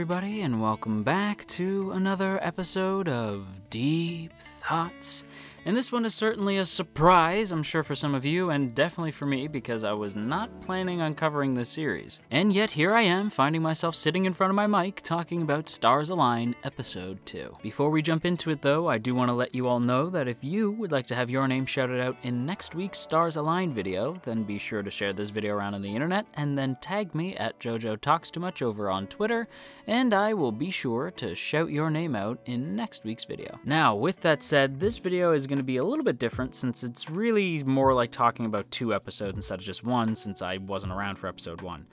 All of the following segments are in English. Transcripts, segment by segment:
everybody, and welcome back to another episode of Deep Thoughts. And this one is certainly a surprise, I'm sure, for some of you, and definitely for me, because I was not planning on covering this series. And yet here I am, finding myself sitting in front of my mic, talking about Stars Align Episode 2. Before we jump into it, though, I do want to let you all know that if you would like to have your name shouted out in next week's Stars Align video, then be sure to share this video around on the internet, and then tag me at JoJo Talks Too Much over on Twitter, and I will be sure to shout your name out in next week's video. Now, with that said, this video is going to be a little bit different since it's really more like talking about 2 episodes instead of just 1, since I wasn't around for episode 1.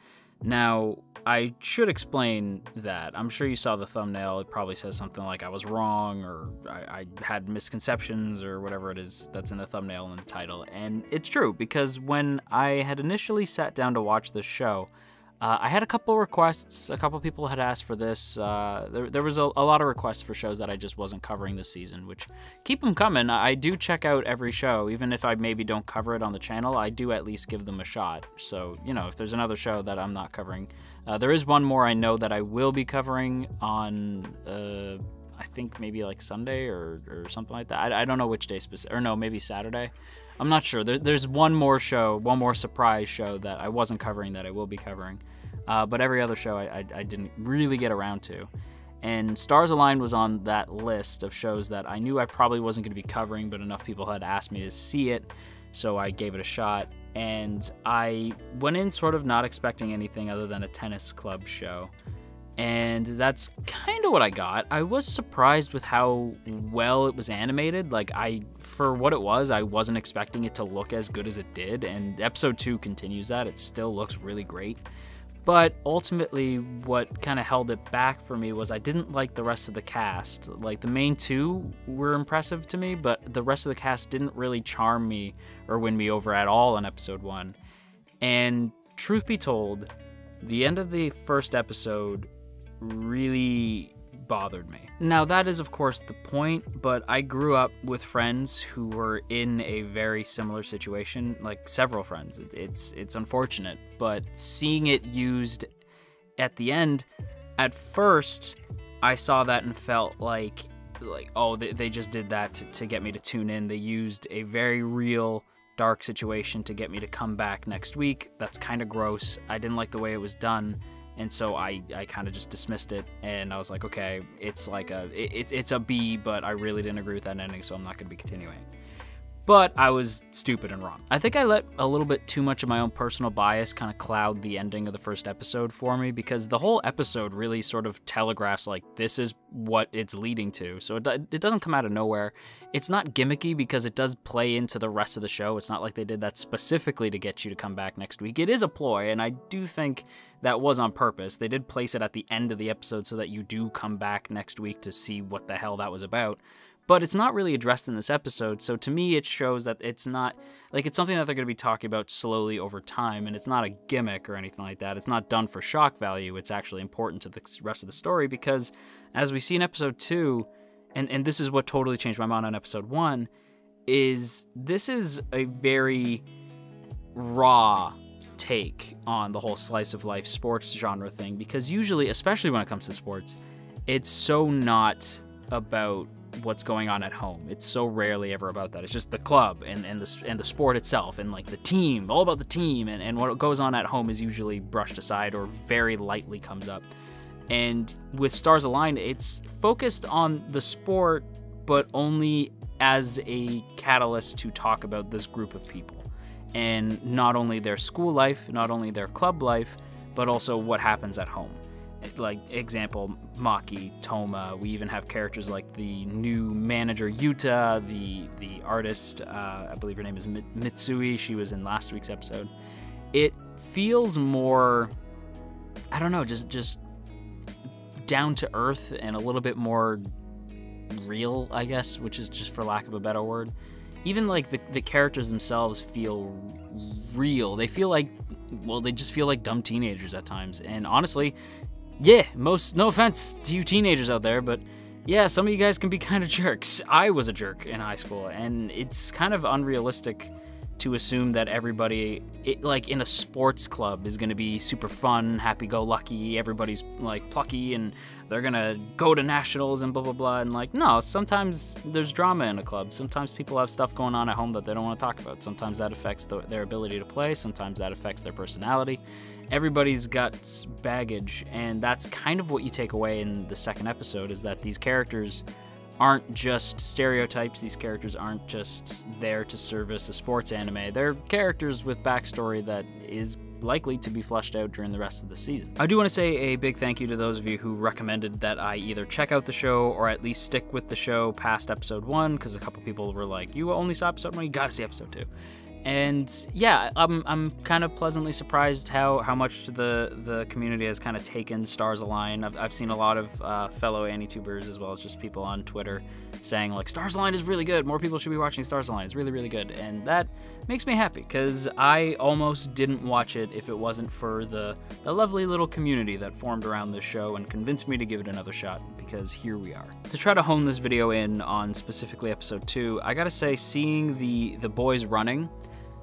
Now, I should explain that. I'm sure you saw the thumbnail. It probably says something like I was wrong, or I had misconceptions, or whatever it is that's in the thumbnail and the title. And it's true, because when I had initially sat down to watch this show, I had a couple requests. A couple people had asked for this. There was a lot of requests for shows that I just wasn't covering this season, which keep them coming. I do check out every show. Even if I maybe don't cover it on the channel, I do at least give them a shot. So, you know, if there's another show that I'm not covering, there is one more I know that I will be covering on, I think maybe like Sunday or something like that. I don't know which day specific, or no, maybe Saturday. I'm not sure. There's one more show, one more surprise show that I wasn't covering that I will be covering. But every other show I didn't really get around to. And Stars Align was on that list of shows that I knew I probably wasn't going to be covering, but enough people had asked me to see it, so I gave it a shot. And I went in sort of not expecting anything other than a tennis club show. And that's kind of what I got. I was surprised with how well it was animated. Like, for what it was, I wasn't expecting it to look as good as it did. And episode 2 continues that. It still looks really great. But ultimately, what kind of held it back for me was I didn't like the rest of the cast. Like, the main 2 were impressive to me, but the rest of the cast didn't really charm me or win me over at all in episode 1. And truth be told, the end of the first episode really bothered me. Now, that is of course the point, but I grew up with friends who were in a very similar situation, like several friends. It's unfortunate, but seeing it used at the end, at first I saw that and felt like oh, they just did that to get me to tune in. They used a very real dark situation to get me to come back next week. That's kind of gross. I didn't like the way it was done. And so I kind of just dismissed it, and I was like, okay, it's like it's a B, but I really didn't agree with that ending, so I'm not going to be continuing. But I was stupid and wrong. I think I let a little bit too much of my own personal bias kind of cloud the ending of the first episode for me, because the whole episode really sort of telegraphs, like, this is what it's leading to. So it doesn't come out of nowhere. It's not gimmicky because it does play into the rest of the show. It's not like they did that specifically to get you to come back next week. It is a ploy, and I do think that was on purpose. They did place it at the end of the episode so that you do come back next week to see what the hell that was about. But it's not really addressed in this episode, so to me it shows that it's not, like, it's something that they're going to be talking about slowly over time, and it's not a gimmick or anything like that. It's not done for shock value. It's actually important to the rest of the story, because as we see in episode 2, and this is what totally changed my mind on episode 1, is this is a very raw take on the whole slice of life sports genre thing, because usually, especially when it comes to sports, it's so not about what's going on at home. It's so rarely ever about that. It's just the club and the sport itself, and like the team, all about the team, and what goes on at home is usually brushed aside or very lightly comes up. And with Stars Align, it's focused on the sport, but only as a catalyst to talk about this group of people, and not only their school life, not only their club life, but also what happens at home. Like, example, Maki, Toma. We even have characters like the new manager Yuta, the artist, I believe her name is Mitsui. She was in last week's episode. It feels more, I don't know, just down to earth and a little bit more real, I guess, which is just for lack of a better word. Even like the characters themselves feel real. They feel like, well, they just feel like dumb teenagers at times. And honestly, yeah, no offense to you teenagers out there, but yeah, some of you guys can be kind of jerks. I was a jerk in high school, and it's kind of unrealistic to assume that everybody, like in a sports club, is going to be super fun, happy-go-lucky, everybody's like plucky, and they're going to go to nationals and blah, blah, blah. And like, no, sometimes there's drama in a club. Sometimes people have stuff going on at home that they don't want to talk about. Sometimes that affects their ability to play. Sometimes that affects their personality. Everybody's got baggage, and that's kind of what you take away in the second episode, is that these characters aren't just stereotypes. These characters aren't just there to service a sports anime. They're characters with backstory that is likely to be fleshed out during the rest of the season. I do want to say a big thank you to those of you who recommended that I either check out the show or at least stick with the show past episode 1, because a couple people were like, you only saw episode 1, you gotta see episode 2. And yeah, I'm kind of pleasantly surprised how much the community has kind of taken Stars Align. I've seen a lot of fellow AniTubers, as well as just people on Twitter, saying like, Stars Align is really good, more people should be watching Stars Align, it's really, really good. And that makes me happy, because I almost didn't watch it if it wasn't for the lovely little community that formed around this show and convinced me to give it another shot, because here we are. To try to hone this video in on specifically episode 2, I gotta say, seeing the boys running,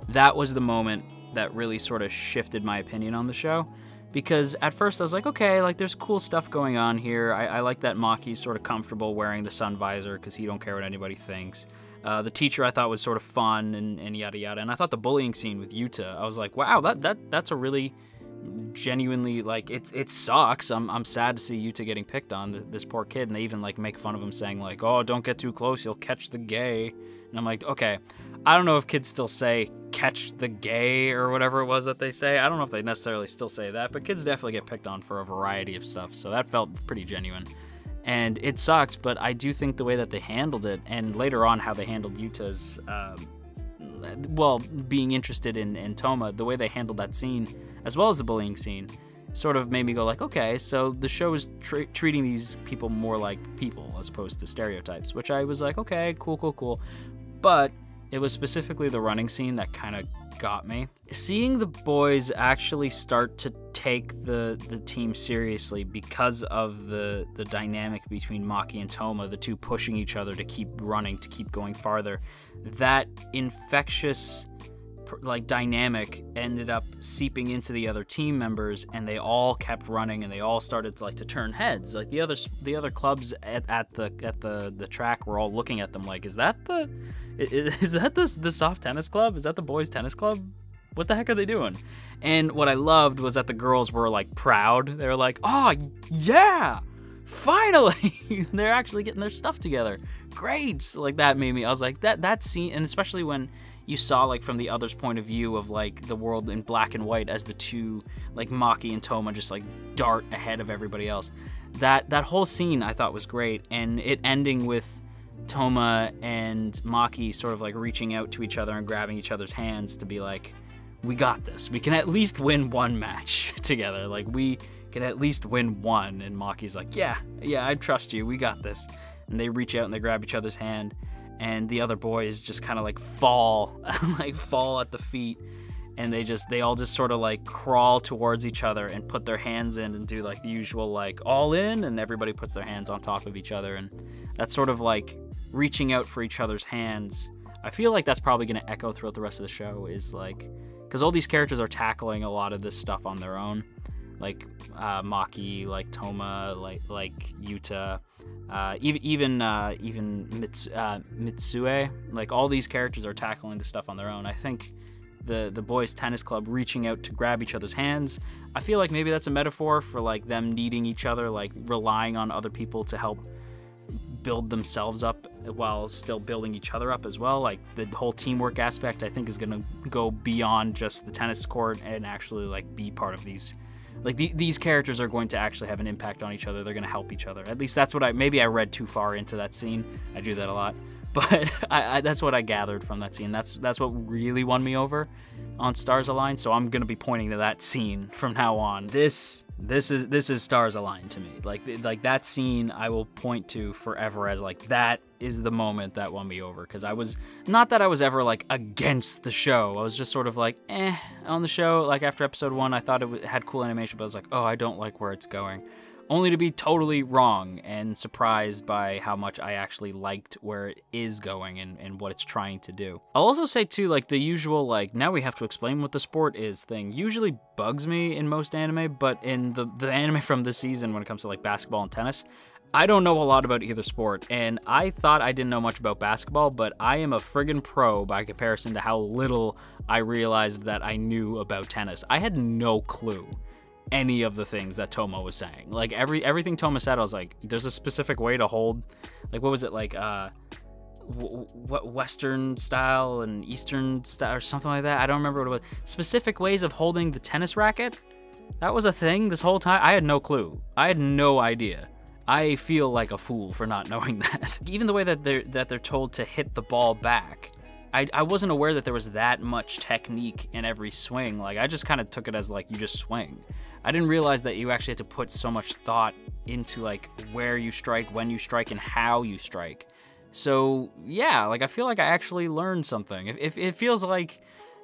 that was the moment that really sort of shifted my opinion on the show. Because at first I was like, okay, like there's cool stuff going on here. I like that Maki's sort of comfortable wearing the sun visor because he don't care what anybody thinks. The teacher I thought was sort of fun and yada yada. And I thought the bullying scene with Yuta, I was like, wow, that's a really genuinely, like, it sucks. I'm sad to see Yuta getting picked on, this poor kid. And they even like make fun of him, saying like, oh, don't get too close, you'll catch the gay. And I'm like, okay, I don't know if kids still say catch the gay or whatever it was that they say. I don't know if they necessarily still say that, but kids definitely get picked on for a variety of stuff. So that felt pretty genuine. And it sucked, but I do think the way that they handled it, and later on how they handled Yuta's, well, being interested in Toma, the way they handled that scene, as well as the bullying scene, sort of made me go like, okay, so the show is treating these people more like people as opposed to stereotypes, which I was like, okay, cool. But it was specifically the running scene that kind of got me. Seeing the boys actually start to take the team seriously because of the dynamic between Maki and Toma, the two pushing each other to keep running, to keep going farther, that infectious like dynamic ended up seeping into the other team members, and they all kept running, and they all started to turn heads. Like the other clubs at the track were all looking at them like, is that the soft tennis club? Is that the boys tennis club? What the heck are they doing? And what I loved was that the girls were like proud. They were like, oh yeah, finally they're actually getting their stuff together. Great. Like that made me, I was like, that scene, and especially when you saw like from the other's point of view of like the world in black and white as the two, like Maki and Toma, just like dart ahead of everybody else. That whole scene I thought was great, and it ending with Toma and Maki sort of like reaching out to each other and grabbing each other's hands to be like, we got this. We can at least win one match together. Like we can at least win one. And Maki's like, yeah, I trust you. We got this. And they reach out and they grab each other's hand. And the other boys just kind of like fall at the feet, and they all just sort of like crawl towards each other and put their hands in and do like the usual like all in, and everybody puts their hands on top of each other, and that's sort of like reaching out for each other's hands. I feel like that's probably going to echo throughout the rest of the show, is like, because all these characters are tackling a lot of this stuff on their own, like Maki, like Toma, like Yuta. Even Mitsue, like all these characters are tackling the stuff on their own. I think the boys tennis club reaching out to grab each other's hands, I feel like maybe that's a metaphor for like them needing each other, like relying on other people to help build themselves up while still building each other up as well. Like the whole teamwork aspect, I think, is going to go beyond just the tennis court and actually like be part of these. Like these characters are going to actually have an impact on each other. They're going to help each other. At least that's what maybe I read too far into that scene. I do that a lot. But that's what I gathered from that scene. That's what really won me over on Stars Align. So I'm going to be pointing to that scene from now on. This is Stars Align to me. Like that scene I will point to forever as like, that is the moment that won me over. Because I was, not that I was ever like against the show. I was just sort of like, on the show. Like after episode 1, I thought it had cool animation, but I was like, oh, I don't like where it's going. only to be totally wrong and surprised by how much I actually liked where it is going and what it's trying to do. I'll also say too, like the usual, like, now we have to explain what the sport is thing usually bugs me in most anime, but in the anime from this season, when it comes to like basketball and tennis, I don't know a lot about either sport, and I thought I didn't know much about basketball, but I am a friggin' pro by comparison to how little I realized that I knew about tennis. I had no clue any of the things that Toma was saying. Like everything Toma said, I was like, there's a specific way to hold, like what was it, like what Western style and Eastern style or something like that. I don't remember what it was. Specific ways of holding the tennis racket. That was a thing this whole time. I had no clue. I had no idea. I feel like a fool for not knowing that. Even the way that they're told to hit the ball back, I wasn't aware that there was that much technique in every swing. Like, I just kind of took it as like you just swing. I didn't realize that you actually had to put so much thought into like where you strike, when you strike, and how you strike. So yeah, like I feel like I actually learned something. It feels like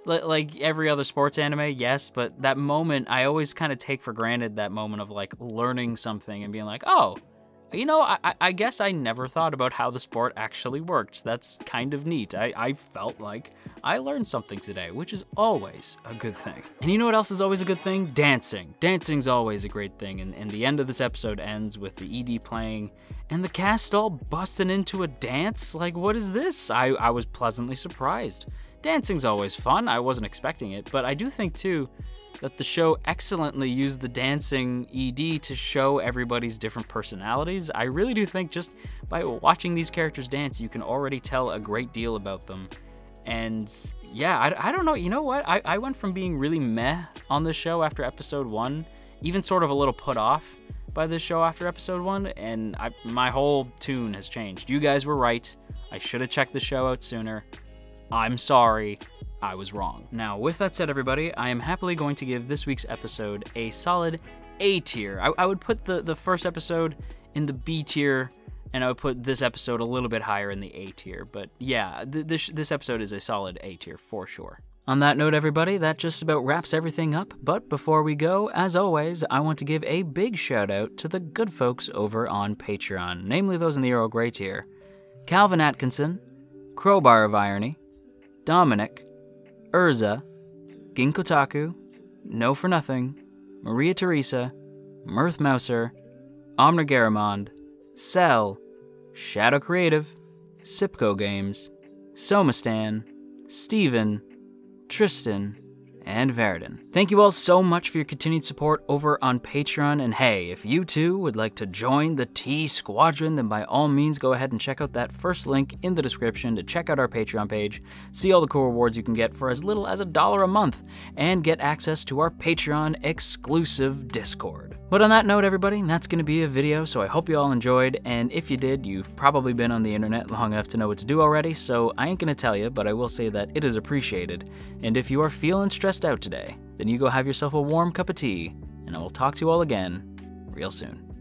every other sports anime, yes, but that moment, I always kind of take for granted that moment of like learning something and being like, oh, you know, I guess I never thought about how the sport actually worked. That's kind of neat. I felt like I learned something today, which is always a good thing. And you know what else is always a good thing? Dancing. Dancing's always a great thing, and the end of this episode ends with the ED playing and the cast all busting into a dance. Like, what is this? I was pleasantly surprised. Dancing's always fun. I wasn't expecting it, but I do think too that the show excellently used the dancing ED to show everybody's different personalities. I really do think just by watching these characters dance, you can already tell a great deal about them. And yeah, I don't know, you know what? I went from being really meh on this show after episode 1, even sort of a little put off by this show after episode 1, and my whole tune has changed. You guys were right. I should have checked the show out sooner. I'm sorry, I was wrong. Now, with that said, everybody, I am happily going to give this week's episode a solid A tier. I would put the first episode in the B tier, and I would put this episode a little bit higher in the A tier. But yeah, this episode is a solid A tier for sure. On that note, everybody, that just about wraps everything up. But before we go, as always, I want to give a big shout out to the good folks over on Patreon, namely those in the Earl Grey tier: Calvin Atkinson, Crowbar of Irony, Dominic, Urza, Ginkotaku, No For Nothing, Maria Teresa, Mirth Mouser, Omner Garamond, Cell, Shadow Creative, Sipco Games, Somastan, Steven, Tristan, and Verdon. Thank you all so much for your continued support over on Patreon, and hey, if you too would like to join the T Squadron, then by all means go ahead and check out that first link in the description to check out our Patreon page, see all the cool rewards you can get for as little as $1 a month, and get access to our Patreon exclusive Discord. But on that note, everybody, that's going to be a video, so I hope you all enjoyed, and if you did, you've probably been on the internet long enough to know what to do already, so I ain't going to tell you, but I will say that it is appreciated, and if you are feeling stressed out today, then you go have yourself a warm cup of tea, and I will talk to you all again real soon.